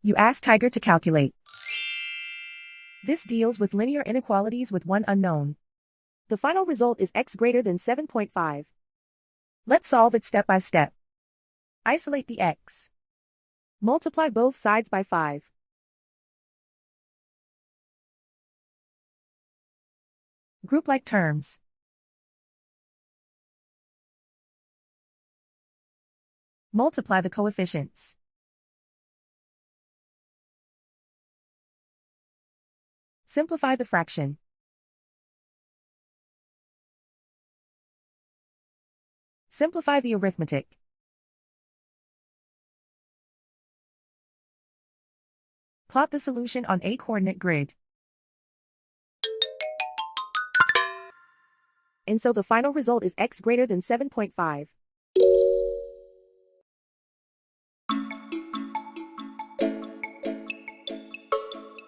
You ask Tiger to calculate. This deals with linear inequalities with one unknown. The final result is x greater than 7.5. Let's solve it step by step. Isolate the x. Multiply both sides by 5. Group like terms. Multiply the coefficients. Simplify the fraction. Simplify the arithmetic. Plot the solution on a coordinate grid. And so the final result is x greater than 7.5.